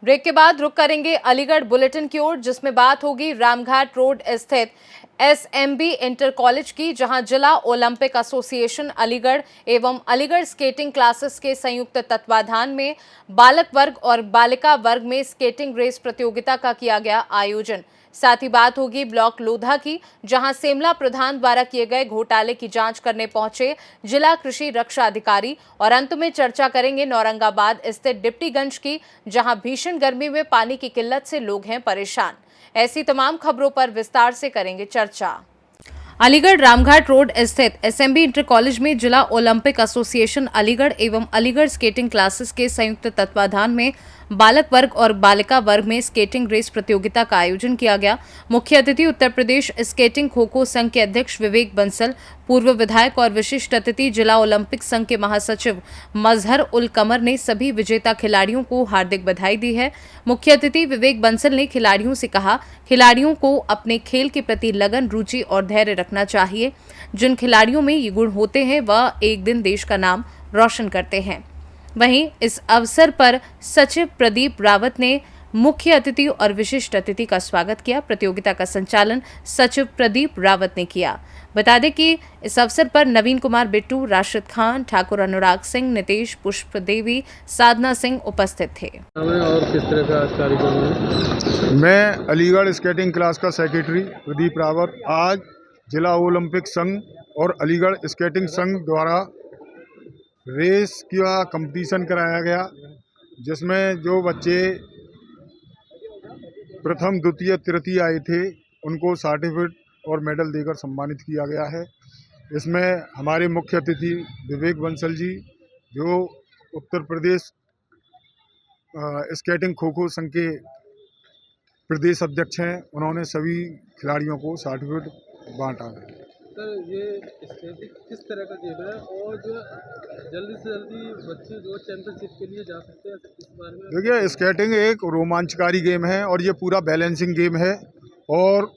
Break के बाद रुक करेंगे अलीगढ़ बुलेटिन की ओर, जिसमें बात होगी रामघाट रोड स्थित एसएमबी इंटर कॉलेज की, जहां जिला ओलंपिक एसोसिएशन अलीगढ़ एवं अलीगढ़ स्केटिंग क्लासेस के संयुक्त तत्वाधान में बालक वर्ग और बालिका वर्ग में स्केटिंग रेस प्रतियोगिता का किया गया आयोजन। साथ ही बात होगी ब्लॉक लोधा की, जहां सेमला प्रधान द्वारा किए गए घोटाले की जांच करने पहुंचे जिला कृषि रक्षा अधिकारी। और अंत में चर्चा करेंगे औरंगाबाद स्थित डिप्टीगंज की, जहां भीषण गर्मी में पानी की किल्लत से लोग हैं परेशान। ऐसी तमाम खबरों पर विस्तार से करेंगे चर्चा। अलीगढ़ रामघाट रोड स्थित एसएमबी इंटर कॉलेज में जिला ओलंपिक एसोसिएशन अलीगढ़ एवं अलीगढ़ स्केटिंग क्लासेस के संयुक्त तत्वाधान में बालक वर्ग और बालिका वर्ग में स्केटिंग रेस प्रतियोगिता का आयोजन किया गया। मुख्य अतिथि उत्तर प्रदेश स्केटिंग खो खो संघ के अध्यक्ष विवेक बंसल, पूर्व विधायक और विशिष्ट अतिथि जिला ओलंपिक संघ के महासचिव मजहर उल कमर ने सभी विजेता खिलाड़ियों को हार्दिक बधाई दी है। मुख्य अतिथि विवेक बंसल ने खिलाड़ियों से कहा, खिलाड़ियों को अपने खेल के प्रति लगन, रुचि और धैर्य रखना चाहिए। जिन खिलाड़ियों में ये गुण होते हैं वह एक दिन देश का नाम रोशन करते हैं। वहीं इस अवसर पर सचिव प्रदीप रावत ने मुख्य अतिथि और विशिष्ट अतिथि का स्वागत किया। प्रतियोगिता का संचालन सचिव प्रदीप रावत ने किया। बता दें कि इस अवसर पर नवीन कुमार बिट्टू, राशिद खान, ठाकुर अनुराग सिंह, नितेश, पुष्प देवी, साधना सिंह उपस्थित थे। और किस तरह का कार्यक्रम है? मैं अलीगढ़ स्केटिंग क्लास का सेक्रेटरी प्रदीप रावत आज जिला ओलंपिक संघ और अलीगढ़ स्केटिंग संघ द्वारा रेस का कंपटीशन कराया गया, जिसमें जो बच्चे प्रथम, द्वितीय, तृतीय आए थे उनको सर्टिफिकेट और मेडल देकर सम्मानित किया गया है। इसमें हमारे मुख्य अतिथि विवेक बंसल जी, जो उत्तर प्रदेश स्केटिंग खो खो संघ के प्रदेश अध्यक्ष हैं, उन्होंने सभी खिलाड़ियों को सर्टिफिकेट बांटा है। सर, ये स्केटिंग किस तरह का गेम है और जो जल्दी से जल्दी बच्चे जो चैंपियनशिप के लिए जा सकते हैं, इस बारे में? देखिए, स्केटिंग एक रोमांचकारी गेम है और ये पूरा बैलेंसिंग गेम है। और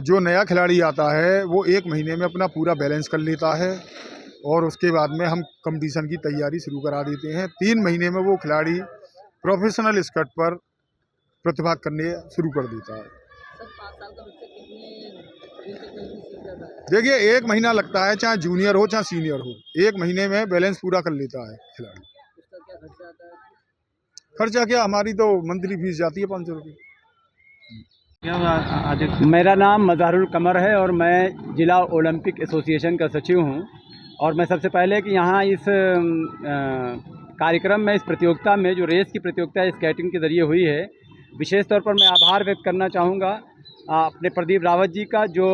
जो नया खिलाड़ी आता है वो 1 महीने में अपना पूरा बैलेंस कर लेता है और उसके बाद में हम कंपटीशन की तैयारी शुरू करा देते हैं। 3 महीने में वो खिलाड़ी प्रोफेशनल स्केट पर प्रतिभा करने शुरू कर देता है। देखिए, 1 महीना लगता है, चाहे जूनियर हो चाहे सीनियर हो, 1 महीने में बैलेंस पूरा कर लेता है खिलाड़ी। खर्चा क्या, हमारी तो मंथली फीस जाती है 500 रुपये। मेरा नाम मजहर उल कमर है और मैं जिला ओलंपिक एसोसिएशन का सचिव हूं। और मैं सबसे पहले कि यहाँ इस कार्यक्रम में, इस प्रतियोगिता में जो रेस की प्रतियोगिता स्केटिंग के ज़रिए हुई है, विशेष तौर पर मैं आभार व्यक्त करना चाहूँगा अपने प्रदीप रावत जी का, जो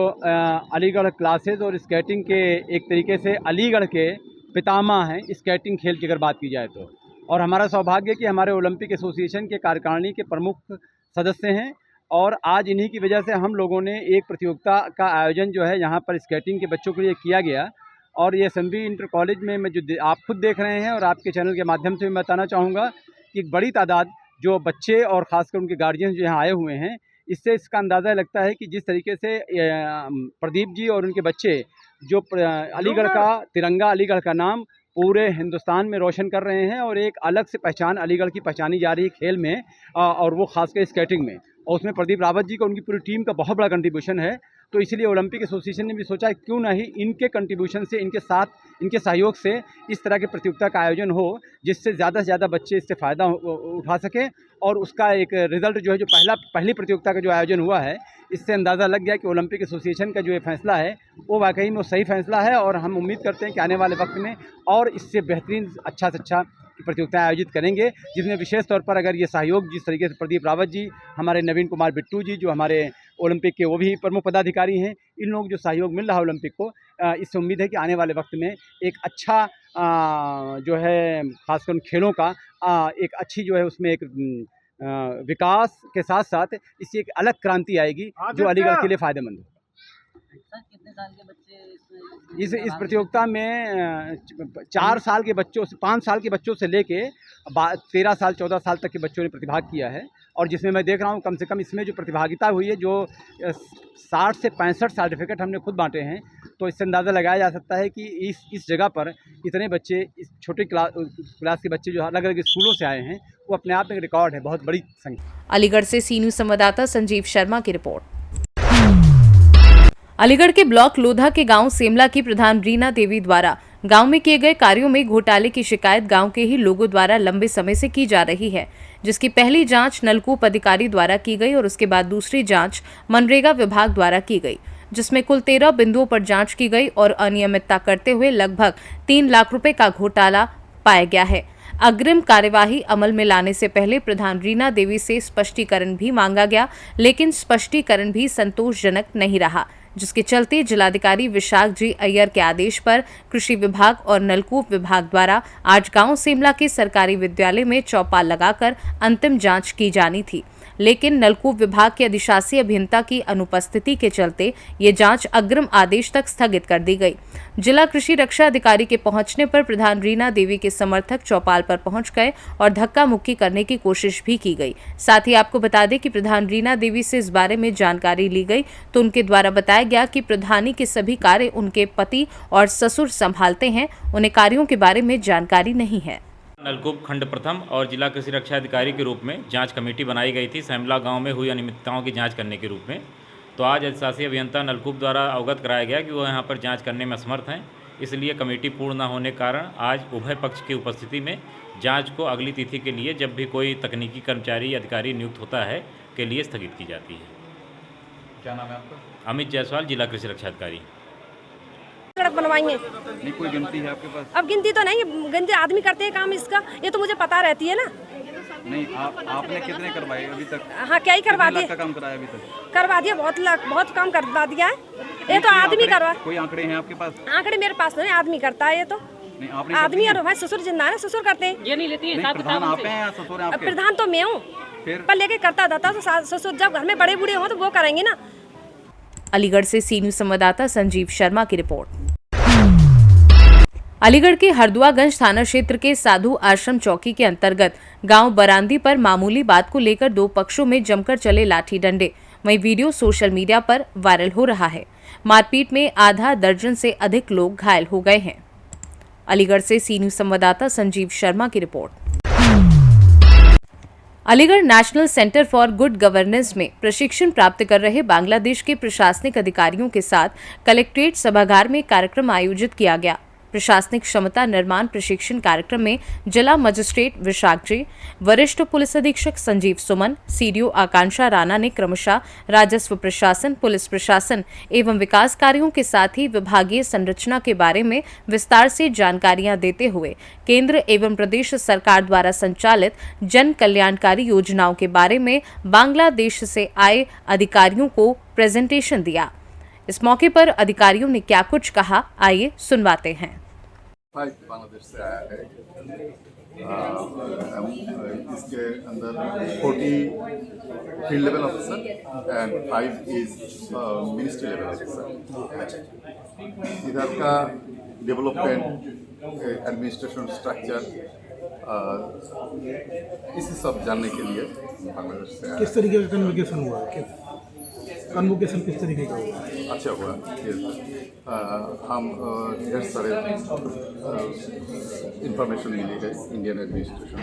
अलीगढ़ क्लासेस और स्केटिंग के एक तरीके से अलीगढ़ के पितामह हैं स्केटिंग खेल की अगर बात की जाए तो। और हमारा सौभाग्य कि हमारे ओलंपिक एसोसिएशन के कार्यकारिणी के प्रमुख सदस्य हैं और आज इन्हीं की वजह से हम लोगों ने एक प्रतियोगिता का आयोजन जो है यहाँ पर स्केटिंग के बच्चों के लिए किया गया। और ये एसएमबी इंटर कॉलेज में मैं जो आप खुद देख रहे हैं और आपके चैनल के माध्यम से मैं बताना चाहूँगा कि एक बड़ी तादाद जो बच्चे और ख़ासकर उनके गार्जियन जो यहाँ आए हुए हैं, इससे इसका अंदाज़ा लगता है कि जिस तरीके से प्रदीप जी और उनके बच्चे जो अलीगढ़ का तिरंगा, अलीगढ़ का नाम पूरे हिंदुस्तान में रोशन कर रहे हैं और एक अलग से पहचान अलीगढ़ की पहचानी जा रही है खेल में, और वो खासकर स्केटिंग में। और उसमें प्रदीप रावत जी का, उनकी पूरी टीम का बहुत बड़ा कंट्रीब्यूशन है। तो इसलिए ओलंपिक एसोसिएशन ने भी सोचा क्यों नहीं इनके कंट्रीब्यूशन से, इनके साथ, इनके सहयोग से इस तरह की प्रतियोगिता का आयोजन हो, जिससे ज़्यादा से ज़्यादा बच्चे इससे फ़ायदा उठा सकें। और उसका एक रिज़ल्ट जो है, जो पहली प्रतियोगिता का जो आयोजन हुआ है, इससे अंदाज़ा लग गया कि ओलंपिक एसोसिएशन का जो ये फैसला है वो वाकई में सही फैसला है। और हम उम्मीद करते हैं कि आने वाले वक्त में और इससे बेहतरीन, अच्छा से अच्छा प्रतियोगिताएं आयोजित करेंगे, जिसमें विशेष तौर पर अगर ये सहयोग जिस तरीके से प्रदीप रावत जी, हमारे नवीन कुमार बिट्टू जी जो हमारे ओलंपिक के वो भी प्रमुख पदाधिकारी हैं, इन लोगों को जो सहयोग मिल रहा है ओलंपिक को, इससे उम्मीद है कि आने वाले वक्त में एक अच्छा जो है खासकर खेलों का एक अच्छी जो है उसमें एक विकास के साथ साथ इससे एक अलग क्रांति आएगी जो अलीगढ़ के लिए फ़ायदेमंद है। कितने साल के बच्चे इस प्रतियोगिता में 4 साल के बच्चों से, 5 साल के बच्चों से लेके 13 साल 14 साल तक के बच्चों ने प्रतिभाग किया है। और जिसमें मैं देख रहा हूँ कम से कम इसमें जो प्रतिभागिता हुई है, जो 60 से 65 सर्टिफिकेट हमने खुद बांटे हैं। तो इससे अंदाज़ा लगाया जा सकता है कि इस जगह पर इतने बच्चे, इस छोटे क्लास के बच्चे जो अलग अलग स्कूलों से आए हैं, वो अपने आप में एक रिकॉर्ड है, बहुत बड़ी संख्या। अलीगढ़ से सी न्यूज़ संवाददाता संजीव शर्मा की रिपोर्ट। अलीगढ़ के ब्लॉक लोधा के गांव सेमला की प्रधान रीना देवी द्वारा गांव में किए गए कार्यों में घोटाले की शिकायत गांव के ही लोगों द्वारा लंबे समय से की जा रही है, जिसकी पहली जांच नलकूप अधिकारी द्वारा की गई और उसके बाद दूसरी जांच मनरेगा विभाग द्वारा की गई, जिसमें कुल 13 बिंदुओं पर जांच की गई और अनियमितता करते हुए लगभग 3 लाख रुपए का घोटाला पाया गया है। अग्रिम कार्यवाही अमल में लाने से पहले प्रधान रीना देवी से स्पष्टीकरण भी मांगा गया, लेकिन स्पष्टीकरण भी संतोषजनक नहीं रहा, जिसके चलते जिलाधिकारी विशाख जी अय्यर के आदेश पर कृषि विभाग और नलकूप विभाग द्वारा आज गांव सेमला के सरकारी विद्यालय में चौपाल लगाकर अंतिम जांच की जानी थी, लेकिन नलकूप विभाग के अधिशासी अभियंता की अनुपस्थिति के चलते ये जांच अग्रिम आदेश तक स्थगित कर दी गई। जिला कृषि रक्षा अधिकारी के पहुंचने पर प्रधान रीना देवी के समर्थक चौपाल पर पहुंच गए और धक्का मुक्की करने की कोशिश भी की गई। साथ ही आपको बता दें कि प्रधान रीना देवी से इस बारे में जानकारी ली गई तो उनके द्वारा बताया गया कि प्रधानी के सभी कार्य उनके पति और ससुर संभालते हैं, उन्हें कार्यों के बारे में जानकारी नहीं है। नलकूप खंड प्रथम और जिला कृषि रक्षा अधिकारी के रूप में जांच कमेटी बनाई गई थी सेमला गांव में हुई अनियमितताओं की जांच करने के रूप में। तो आज अधिशासी अभियंता नलकूप द्वारा अवगत कराया गया कि वो यहां पर जांच करने में असमर्थ हैं, इसलिए कमेटी पूर्ण न होने के कारण आज उभय पक्ष की उपस्थिति में जांच को अगली तिथि के लिए, जब भी कोई तकनीकी कर्मचारी अधिकारी नियुक्त होता है, के लिए स्थगित की जाती है। क्या नाम है आपका? अमित जायसवाल, जिला कृषि रक्षा अधिकारी। सड़क बनवाएंगे। नहीं, कोई गिनती है आपके पास? अब गिनती तो नहीं, गिनती आदमी करते हैं काम इसका, ये तो मुझे पता रहती है ना। नहीं, आपने कितने करवाए अभी तक? हाँ, क्या ही करवा दिए? का काम कराया अभी तक? करवा दिया, बहुत काम करवा दिया है। ये तो आदमी करवा। कोई आंकड़े हैं आपके पास? आंकड़े मेरे पास नहीं, आदमी करता है ये तो। नहीं, आपने आदमी और भाई ससुर जिंदा है, ससुर करते हैं। ये नहीं लेती है प्रधान आप हैं या ससुर हैं आपके? प्रधान तो मैं हूँ, पर लेके करता था तो ससुर जब घर में बड़े बूढ़े हों तो वो करेंगे ना। अलीगढ़ से सी न्यूज़ संवाददाता संजीव शर्मा की रिपोर्ट। अलीगढ़ के हरदुआगंज थाना क्षेत्र के साधु आश्रम चौकी के अंतर्गत गांव बरांदी पर मामूली बात को लेकर दो पक्षों में जमकर चले लाठी डंडे। वहीं वीडियो सोशल मीडिया पर वायरल हो रहा है। मारपीट में आधा दर्जन से अधिक लोग घायल हो गए हैं। अलीगढ़ से सी न्यूज़ संवाददाता संजीव शर्मा की report. Aligarh national centre for good governance में प्रशिक्षण प्राप्त कर रहे बांग्लादेश के प्रशासनिक अधिकारियों के साथ कलेक्ट्रेट सभागार में कार्यक्रम आयोजित किया गया। प्रशासनिक क्षमता निर्माण प्रशिक्षण कार्यक्रम में जिला मजिस्ट्रेट विशाख जी, वरिष्ठ पुलिस अधीक्षक संजीव सुमन, सीडीओ आकांक्षा राणा ने क्रमशः राजस्व प्रशासन, पुलिस प्रशासन एवं विकास कार्यों के साथ ही विभागीय संरचना के बारे में विस्तार से जानकारियां देते हुए केंद्र एवं प्रदेश सरकार द्वारा संचालित जन कल्याणकारी योजनाओं के बारे में बांग्लादेश से आए अधिकारियों को प्रेजेंटेशन दिया। इस मौके पर अधिकारियों ने क्या कुछ कहा, आइए सुनवाते हैं। बांग्लादेश से आया है। इसके अंदर 40 field level officer and 5 is ministry level officer. इधर का डेवलपमेंट, एडमिनिस्ट्रेशन स्ट्रक्चर, इसी सब जानने के लिए बांग्लादेश से आया। किस तरीके का कन्वोकेशन हुआ है? कन्वोकेशन किस तरीके का हुआ? अच्छा हुआ। हम ढेर सारे इंफॉर्मेशन मिली है इंडियन एडमिनिस्ट्रेशन,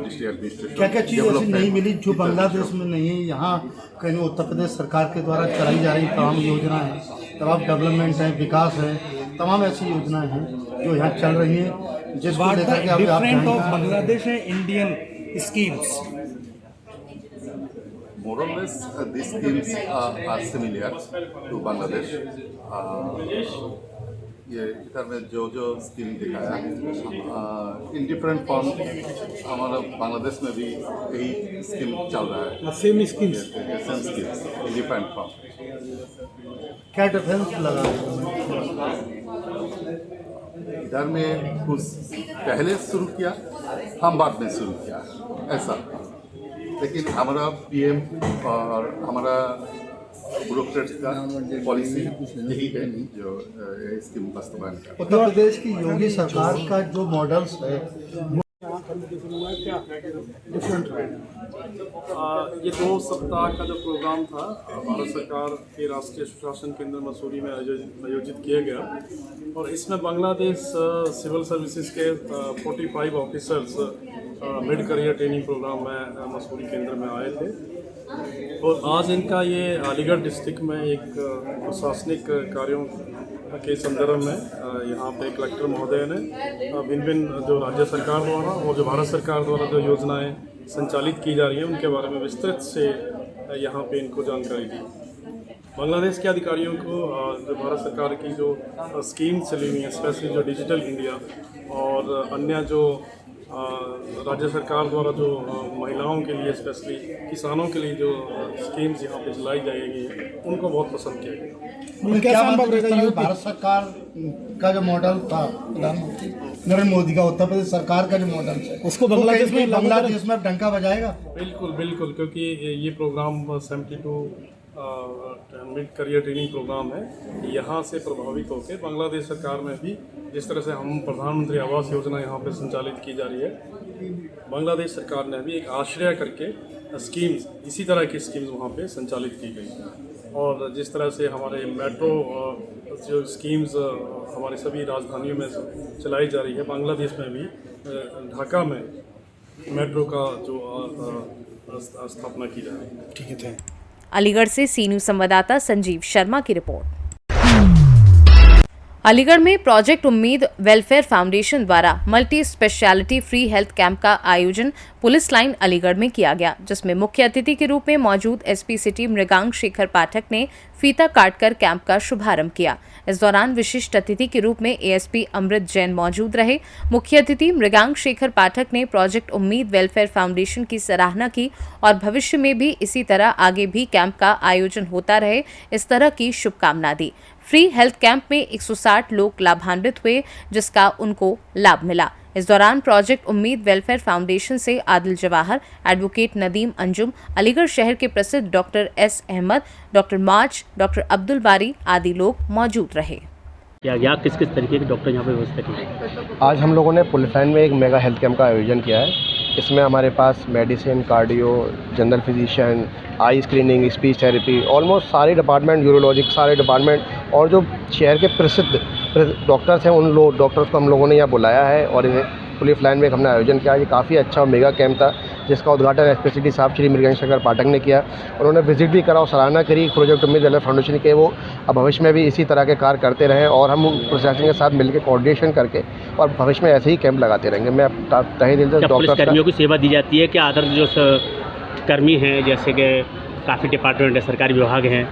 डिस्ट्रिक्ट एडमिनिस्ट्रेशन। क्या क्या चीज़ ऐसी नहीं मिली जो बांग्लादेश में नहीं है? यहाँ कहीं उत्तर प्रदेश सरकार के द्वारा चलाई जा रही तमाम योजना है, तमाम डेवलपमेंट है, विकास है, तमाम ऐसी योजनाएं हैं जो यहाँ चल रही हैं, जिसको लेकर के अभी आप बांग्लादेश है Indian schemes. More or less, these schemes are similar to Bangladesh. ये इधर में जो स्कीम दिखाया इन डिफरेंट फॉर्म, हमारा बांग्लादेश में भी यही स्कीम चल रहा है। Same schemes, same schemes in different form. क्या डिफरेंस लगा? इधर में कुछ पहले शुरू किया, हम बाद में शुरू किया, ऐसा। लेकिन हमारा पीएम और हमारा ब्यूरोक्रेट्स का पॉलिसी यही है जो स्कीम वास्तवायन का। उत्तर प्रदेश की योगी सरकार का जो मॉडल्स है कंपटीशन हुआ है, क्या डिफरेंट रहा? ये 2 सप्ताह का जो प्रोग्राम था भारत सरकार के राष्ट्रीय सुशासन केंद्र मसूरी में आयोजित किया गया और इसमें बांग्लादेश सिविल सर्विसेज के 45 officers mid career training programme में मसूरी केंद्र में आए थे और आज इनका ये अलीगढ़ डिस्ट्रिक्ट में एक प्रशासनिक कार्यों के संदर्भ में यहाँ पे कलेक्टर महोदय ने भिन्न भिन्न जो राज्य सरकार द्वारा और जो भारत सरकार द्वारा जो योजनाएं संचालित की जा रही हैं उनके बारे में विस्तृत से यहाँ पे इनको जानकारी दी। बांग्लादेश के अधिकारियों को जो भारत सरकार की जो स्कीम चली हुई है, स्पेशली जो डिजिटल इंडिया और अन्य जो राज्य सरकार द्वारा जो महिलाओं के लिए स्पेशली किसानों के लिए जो स्कीम्स यहाँ पे चलाई जाएगी उनको बहुत पसंद किया गया। क्या संभव रहेगा ये भारत सरकार का जो मॉडल था प्रधानमंत्री नरेंद्र मोदी का, उत्तर प्रदेश सरकार का जो मॉडल है उसको बांग्लादेश में डंका बजाएगा? बिल्कुल बिल्कुल, क्योंकि ये programme 72 mid career training programme है। यहाँ से प्रभावित होकर बांग्लादेश सरकार में भी जिस तरह से हम प्रधानमंत्री आवास योजना यहाँ पे संचालित की जा रही है, बांग्लादेश सरकार ने भी एक आश्रय करके स्कीम्स, इसी तरह की स्कीम्स वहाँ पे संचालित की गई और जिस तरह से हमारे मेट्रो जो स्कीम्स हमारी सभी राजधानियों में चलाई जा रही है, बांग्लादेश में भी ढाका में मेट्रो का जो स्थापना की जा रही है। ठीक है। अलीगढ़ से सी न्यूज़ संवाददाता संजीव शर्मा की रिपोर्ट। अलीगढ़ में प्रोजेक्ट उम्मीद वेलफेयर फाउंडेशन द्वारा multi speciality free health camp का आयोजन पुलिस लाइन अलीगढ़ में किया गया, जिसमें मुख्य अतिथि के रूप में मौजूद एसपी सिटी मृगांक शेखर पाठक ने फीता काटकर कैंप का शुभारंभ किया। इस दौरान विशिष्ट अतिथि के रूप में एएसपी अमृत जैन मौजूद रहे। मुख्य अतिथि मृगांक शेखर पाठक ने प्रोजेक्ट उम्मीद वेलफेयर फाउंडेशन की सराहना की और भविष्य में भी इसी तरह आगे भी कैंप का आयोजन होता रहे, इस तरह की शुभकामना दी। फ्री हेल्थ कैंप में 160 लोग लाभान्वित हुए, जिसका उनको लाभ मिला। इस दौरान प्रोजेक्ट उम्मीद वेलफेयर फाउंडेशन से आदिल जवाहर, एडवोकेट नदीम अंजुम, अलीगढ़ शहर के प्रसिद्ध डॉक्टर एस अहमद, डॉक्टर मार्च, डॉक्टर अब्दुल बारी आदि लोग मौजूद रहे। क्या किस किस तरीके के डॉक्टर यहाँ पे व्यवस्था की? आज हम लोगों ने पुलिस लाइन में एक मेगा हेल्थ कैंप का आयोजन किया है। इसमें हमारे पास मेडिसिन, कार्डियो, जनरल फिजिशियन, आई स्क्रीनिंग, स्पीच थेरेपी, ऑलमोस्ट सारे डिपार्टमेंट, यूरोलॉजिक सारे डिपार्टमेंट और जो शहर के प्रसिद्ध डॉक्टर्स हैं उन डॉक्टर्स को हम लोगों ने यहाँ बुलाया है और इन्हें पुलिस लाइन में हमने आयोजन किया। ये काफ़ी अच्छा मेगा कैंप था जिसका उद्घाटन एसपी सिटी साहब श्री मृगांक शेखर पाठक ने किया। उन्होंने विजिट भी करा और सराहना करी प्रोजेक्ट उम्मीद वेलफेयर फाउंडेशन के। वो अब भविष्य में भी इसी तरह के कार्य करते रहें और हम प्रशासन के साथ मिलकर कोऑर्डिनेशन करके और भविष्य में ऐसे ही कैंप लगाते रहेंगे। मैं तहे दिल से डॉक्टर कर्मियों की सेवा दी जाती है क्या? अदर जो कर्मी हैं जैसे कि काफ़ी डिपार्टमेंट है, सरकारी विभाग हैं,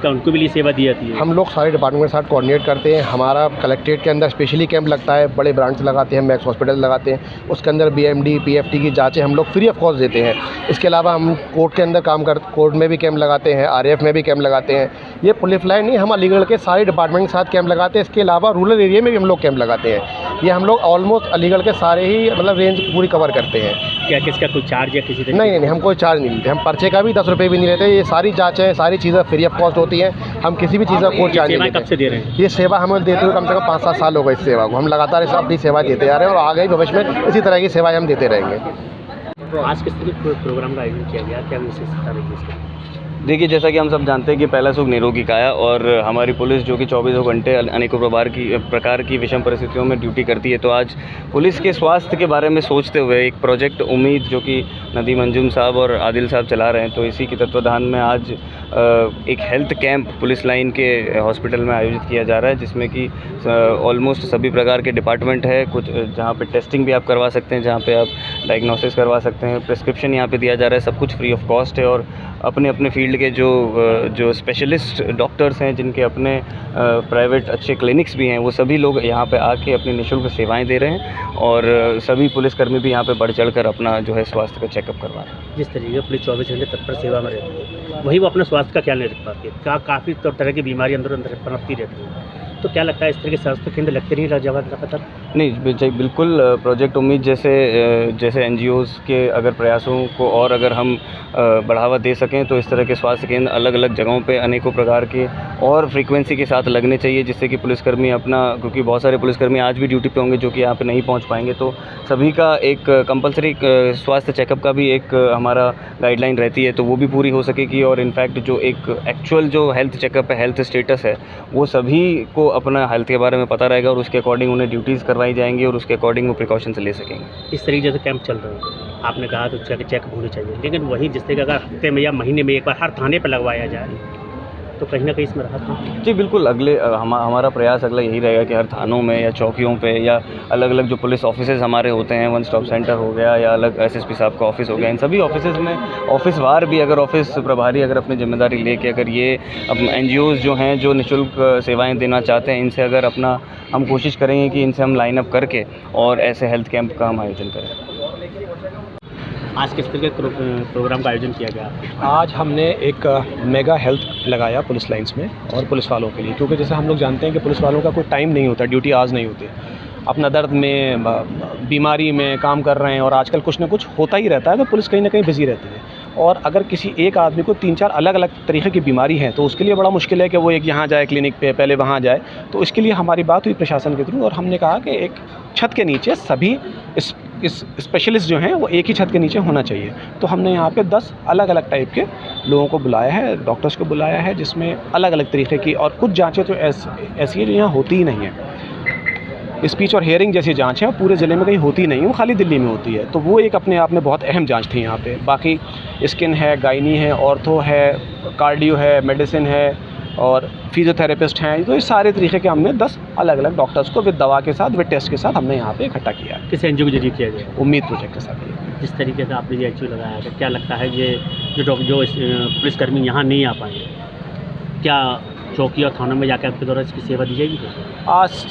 क्या उनको भी लिए सेवा दी जाती है? हम लोग सारे डिपार्टमेंट के साथ कोऑर्डिनेट करते हैं। हमारा कलेक्ट्रेट के अंदर स्पेशली कैंप लगता है, बड़े ब्रांच लगाते हैं, मैक्स हॉस्पिटल लगाते हैं, उसके अंदर बीएमडी, पीएफटी की जांचें हम लोग फ्री ऑफ कॉस्ट देते हैं। इसके अलावा हम कोर्ट के अंदर काम करते, कोर्ट में भी कैंप लगाते हैं, आरएएफ में भी कैंप लगाते हैं। ये पुलिस लाइन नहीं, हम अलीगढ़ के सारे डिपार्टमेंट के साथ कैंप लगाते हैं। इसके अलावा रूरल एरिया में भी हम लोग कैंप लगाते हैं। ये हम लोग ऑलमोस्ट अलीगढ़ के सारे ही मतलब रेंज पूरी कवर करते हैं। क्या किसका कोई चार्ज या किसी? नहीं, हम कोई चार्ज नहीं लेते। हम पर्चे का भी 10 रुपये भी नहीं लेते। ये सारी जाँचें, सारी चीज़ें फ्री ऑफ कॉस्ट होती हैं। हम किसी भी चीज़ का कोई चार्ज नहीं लेते। कब से दे रहे हैं? ये सेवा हमें देते हुए कम से कम 5-7 साल हो गए। इस सेवा को हम लगातार अपनी सेवा देते जा रहे हैं और आगे भविष्य में इसी तरह की सेवाएं हम देते रहेंगे। आज किस तरह के प्रोग्राम का आयोजन किया गया, क्या विशेषता रही इसकी? देखिए, जैसा कि हम सब जानते हैं कि पहला सुख निरोगी काया और हमारी पुलिस जो कि 24 घंटे अनेकों प्रकार की विषम परिस्थितियों में ड्यूटी करती है, तो आज पुलिस के स्वास्थ्य के बारे में सोचते हुए एक प्रोजेक्ट उम्मीद जो कि नदीम अंजुम साहब और आदिल साहब चला रहे हैं, तो इसी के तत्वाधान में आज एक हेल्थ कैंप पुलिस लाइन के हॉस्पिटल में आयोजित किया जा रहा है, जिसमें कि ऑलमोस्ट सभी प्रकार के डिपार्टमेंट है। कुछ जहाँ पे टेस्टिंग भी आप करवा सकते हैं, जहाँ पे आप डायग्नोसिस करवा सकते हैं, प्रिस्क्रिप्शन यहाँ पे दिया जा रहा है, सब कुछ फ्री ऑफ कॉस्ट है। और अपने अपने फील्ड के जो स्पेशलिस्ट डॉक्टर्स हैं, जिनके अपने प्राइवेट अच्छे क्लिनिक्स भी हैं, वो सभी लोग यहाँ पे आके अपनी निःशुल्क सेवाएं दे रहे हैं और सभी पुलिसकर्मी भी यहाँ पे बढ़ चढ़कर अपना जो है स्वास्थ्य का चेकअप करवा रहे हैं। जिस तरीके पुलिस 24 घंटे तत्पर सेवा में रहती है, वही वो अपने स्वास्थ्य का ख्याल नहीं रख पाती है। काफ़ी तरह की बीमारी अंदर पनपती रहती है, तो क्या लगता है इस तरह के स्वास्थ्य केंद्र लगते नहीं रह जाएगा लगातार? नहीं, बिल्कुल प्रोजेक्ट उम्मीद जैसे एनजीओज़ के अगर प्रयासों को और अगर हम बढ़ावा दे सकें तो इस तरह के स्वास्थ्य केंद्र अलग अलग जगहों पे अनेकों प्रकार के और फ्रीक्वेंसी के साथ लगने चाहिए, जिससे कि पुलिसकर्मी अपना, क्योंकि बहुत सारे पुलिसकर्मी आज भी ड्यूटी पे होंगे जो कि यहाँ पे नहीं पहुँच पाएंगे, तो सभी का एक कंपलसरी स्वास्थ्य चेकअप का भी एक हमारा गाइडलाइन रहती है, तो वो भी पूरी हो सकेगी। और इनफैक्ट जो एक एक्चुअल जो हेल्थ चेकअप है, हेल्थ स्टेटस है, वो सभी को अपना हेल्थ के बारे में पता रहेगा और उसके अकॉर्डिंग उन्हें ड्यूटीज़ करवाई जाएंगी और उसके अकॉर्डिंग वो प्रिकॉशंस ले सकेंगे। इस तरीके से कैंप चल रहे हैं, आपने कहा तो चेकअप होने चाहिए, लेकिन वही जिस तरीके अगर हफ्ते में या महीने में एक बार हर थाने पर लगवाया जाए तो कहीं ना कहीं इसमें राहत है। जी बिल्कुल, हमारा प्रयास अगला यही रहेगा कि हर थानों में या चौकियों पे या अलग अलग जो पुलिस ऑफिसेज हमारे होते हैं, वन स्टॉप सेंटर हो गया या अलग एसएसपी साहब का ऑफिस हो गया, इन सभी ऑफिसेज में ऑफिस वार भी अगर ऑफिस प्रभारी अगर अपनी जिम्मेदारी लेके अगर ये एनजीओज़ जो हैं जो निःशुल्क सेवाएं देना चाहते हैं, इनसे अगर अपना हम कोशिश करेंगे कि इनसे हम लाइन अप करके और ऐसे हेल्थ कैंप का हम आयोजन करें। आज किस तरह के प्रोग्राम का आयोजन किया गया? आज हमने एक मेगा हेल्थ लगाया पुलिस लाइंस में और पुलिस वालों के लिए, क्योंकि जैसे हम लोग जानते हैं कि पुलिस वालों का कोई टाइम नहीं होता, ड्यूटी आज नहीं होती, अपना दर्द में, बीमारी में काम कर रहे हैं और आजकल कुछ ना कुछ होता ही रहता है, तो पुलिस कहीं ना कहीं बिजी रहती है। और अगर किसी एक आदमी को 3-4 अलग अलग तरीके की बीमारी है तो उसके लिए बड़ा मुश्किल है कि वो एक यहाँ जाए क्लिनिक पे, पहले वहाँ जाए। तो इसके लिए हमारी बात हुई प्रशासन के थ्रू और हमने कहा कि एक छत के नीचे सभी इस स्पेशलिस्ट जो हैं वो एक ही छत के नीचे होना चाहिए। तो हमने यहाँ पे 10 अलग अलग टाइप के लोगों को बुलाया है, डॉक्टर्स को बुलाया है, जिसमें अलग अलग तरीके की और कुछ जाँचें तो ऐसी है जो यहाँ होती ही नहीं है। स्पीच और हेयरिंग जैसी जांच है पूरे ज़िले में कहीं होती नहीं है, वो खाली दिल्ली में होती है, तो वो एक अपने आप में बहुत अहम जांच थी यहाँ पे। बाकी स्किन है, गायनी है, ऑर्थो है, कार्डियो है, मेडिसिन है और फिजियोथेरेपिस्ट हैं, तो इस सारे तरीके के हमने 10 अलग अलग डॉक्टर्स को विद दवा के साथ, विद टेस्ट के साथ हमने यहाँ पे इकट्ठा किया। किस एनजीओ के जरिए किया गया? उम्मीद प्रोजेक्ट के साथ। जिस तरीके से आपने ये एनजीओ लगाया है, क्या लगता है ये जो पुलिसकर्मी यहाँ नहीं आ पाएंगे, क्या चौकी और थानों में जाकर आपके द्वारा इसकी सेवा दी जाएगी?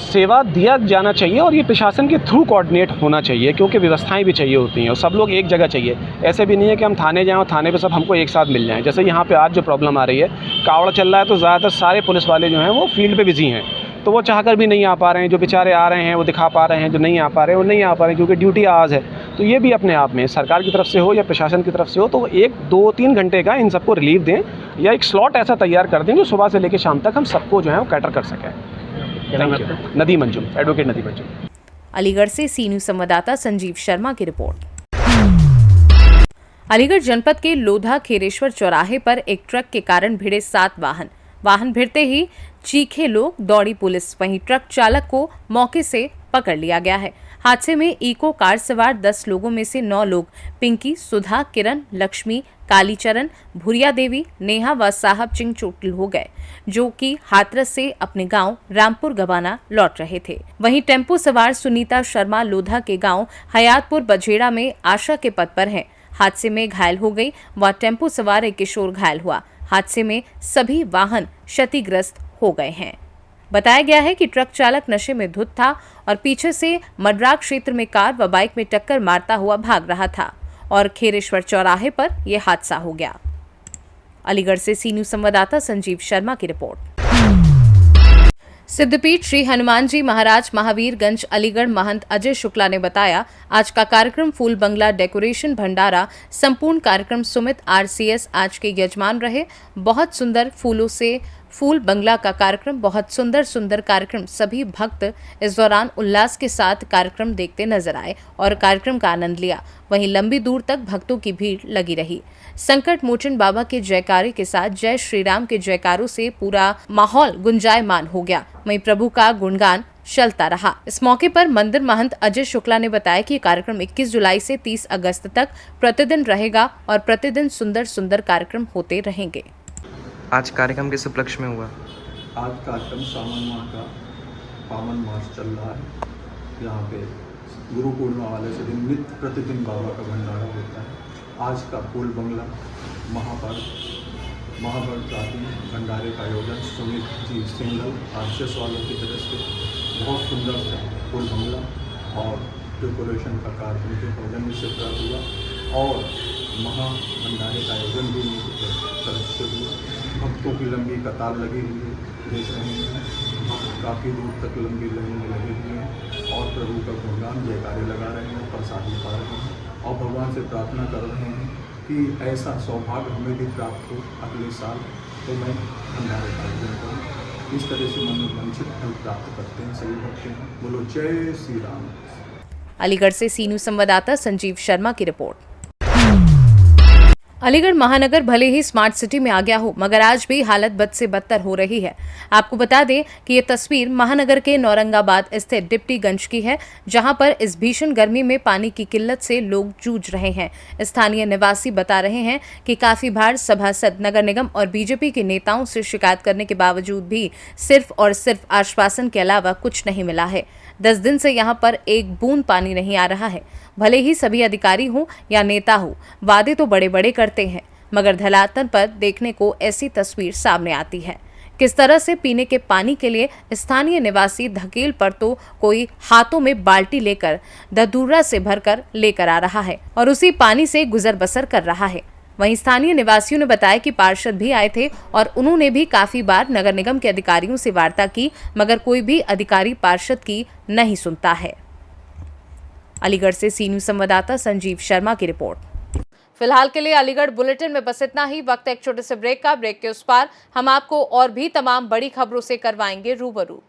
सेवा दिया जाना चाहिए और ये प्रशासन के थ्रू कोऑर्डिनेट होना चाहिए, क्योंकि व्यवस्थाएं भी चाहिए होती हैं और सब लोग एक जगह चाहिए। ऐसे भी नहीं है कि हम थाने जाएं और थाने पे सब हमको एक साथ मिल जाएं। जैसे यहाँ पे आज जो प्रॉब्लम आ रही है, कावड़ चल रहा है, तो ज़्यादातर सारे पुलिस वाले जो हैं वो फील्ड पे बिजी हैं, तो वो चाहकर भी नहीं आ पा रहे हैं। जो बेचारे आ रहे हैं वो दिखा पा रहे हैं, जो नहीं आ पा रहे हैं वो नहीं आ पा रहे हैं, क्योंकि ड्यूटी आज है। तो ये भी अपने आप में सरकार की तरफ से हो या प्रशासन की तरफ से हो, तो 1-2-3 घंटे का इन सबको रिलीफ दें या एक स्लॉट ऐसा तैयार कर दें जो सुबह से लेकर शाम तक हम सबको जो है वो कैटर कर सकें। Thank you. Nadeem Anjum, advocate Nadeem Anjum. Aligarh से सी न्यूज़ संवाददाता संजीव शर्मा की रिपोर्ट। अलीगढ़ जनपद के लोधा खेरेश्वर चौराहे पर एक ट्रक के कारण भिड़े 7 वाहन भिड़ते ही चीखे लोग, दौड़ी पुलिस, वहीं ट्रक चालक को मौके से पकड़ लिया गया है। हादसे में इको कार सवार 10 लोगों में से 9 लोग पिंकी, सुधा, किरण, लक्ष्मी, कालीचरण, भूरिया देवी, नेहा व साहब चिंग चोटिल हो गए, जो कि हाथरस से अपने गांव रामपुर गवाना लौट रहे थे। वहीं टेम्पो सवार सुनीता शर्मा लोधा के गांव हयातपुर बझेड़ा में आशा के पद पर हैं। हादसे में घायल हो गई व टेम्पो सवार एक किशोर घायल हुआ। हादसे में सभी वाहन क्षतिग्रस्त हो गए हैं। बताया गया है कि ट्रक चालक नशे में धुत था और पीछे से मडराग क्षेत्र में कार व बाइक में टक्कर मारता हुआ भाग रहा था और खेरेश्वर चौराहे पर यह हादसा हो गया। अलीगढ़ से सी न्यूज़ संवाददाता संजीव शर्मा की रिपोर्ट। सिद्धपीठ श्री हनुमान जी महाराज महावीरगंज अलीगढ़ महंत अजय शुक्ला ने बताया, आज का कार्यक्रम फूल बंगला डेकोरेशन भंडारा संपूर्ण कार्यक्रम सुमित RCS आज के यजमान रहे। बहुत सुंदर फूलों से फूल बंगला का कार्यक्रम, बहुत सुंदर कार्यक्रम। सभी भक्त इस दौरान उल्लास के साथ कार्यक्रम देखते नजर आए और कार्यक्रम का आनंद लिया। वहीं लंबी दूर तक भक्तों की भीड़ लगी रही। संकट मोचन बाबा के जयकारे के साथ जय श्री राम के जयकारों से पूरा माहौल गुंजायमान हो गया। वहीं प्रभु का गुणगान चलता रहा। इस मौके पर मंदिर महंत अजय शुक्ला ने बताया कि कार्यक्रम 21 जुलाई से 30 अगस्त तक प्रतिदिन रहेगा और प्रतिदिन सुंदर कार्यक्रम होते रहेंगे। आज कार्यक्रम किस उपलक्ष्य में हुआ? आज कार्यक्रम सावन माह का पावन मास चल रहा है। यहाँ पे गुरु पूर्णिमा वाले से दिन नित्य प्रतिदिन बाबा का भंडारा होता है। आज का फूल बंगला महाभर जाति भंडारे का आयोजन सुमित जी सिंगल RCS वालों की तरफ से बहुत सुंदर से फूल बंगला और डेकोरेशन का कार्यक्रम के भोजन से प्राप्त हुआ और महाभंडारे का आयोजन भी उनकी तरफ से हुआ। भक्तों की लंबी कतार लगी हुई है, देख रहे हैं। काफ़ी दूर तक लंबी लाइन में लगे हुए हैं और प्रभु का गुणगान जयकारे लगा रहे हैं, प्रसाद पा रहे हैं और भगवान से प्रार्थना कर रहे हैं कि ऐसा सौभाग्य हमें भी प्राप्त हो अगले साल, तो मैं भंडारे का आयोजन करूँ। इस तरह से मनोवांछित फल प्राप्त करते हैं सभी भक्त हैं। बोलो जय श्री राम। अलीगढ़ से सी न्यूज़ संवाददाता संजीव शर्मा की रिपोर्ट। अलीगढ़ महानगर भले ही स्मार्ट सिटी में आ गया हो, मगर आज भी हालत बद से बदतर हो रही है। आपको बता दें कि ये तस्वीर महानगर के नौरंगाबाद स्थित डिप्टीगंज की है, जहां पर इस भीषण गर्मी में पानी की किल्लत से लोग जूझ रहे हैं। स्थानीय निवासी बता रहे हैं कि काफी बार सभासद, नगर निगम और बीजेपी के नेताओं से शिकायत करने के बावजूद भी सिर्फ और सिर्फ आश्वासन के अलावा कुछ नहीं मिला है। 10 दिन से यहाँ पर एक बूंद पानी नहीं आ रहा है। भले ही सभी अधिकारी हों या नेता हो, वादे तो बड़े बड़े करते हैं, मगर धरातल पर देखने को ऐसी तस्वीर सामने आती है। किस तरह से पीने के पानी के लिए स्थानीय निवासी धकेल पर तो कोई हाथों में बाल्टी लेकर धतूरा से भरकर लेकर आ रहा है और उसी पानी से गुजर बसर कर रहा है। वहीं स्थानीय निवासियों ने बताया कि पार्षद भी आए थे और उन्होंने भी काफी बार नगर निगम के अधिकारियों से वार्ता की, मगर कोई भी अधिकारी पार्षद की नहीं सुनता है। अलीगढ़ से सी न्यूज़ संवाददाता संजीव शर्मा की रिपोर्ट। फिलहाल के लिए अलीगढ़ बुलेटिन में बस इतना ही। वक्त है एक छोटे से ब्रेक का। ब्रेक के उस पार हम आपको और भी तमाम बड़ी खबरों से करवाएंगे रूबरू।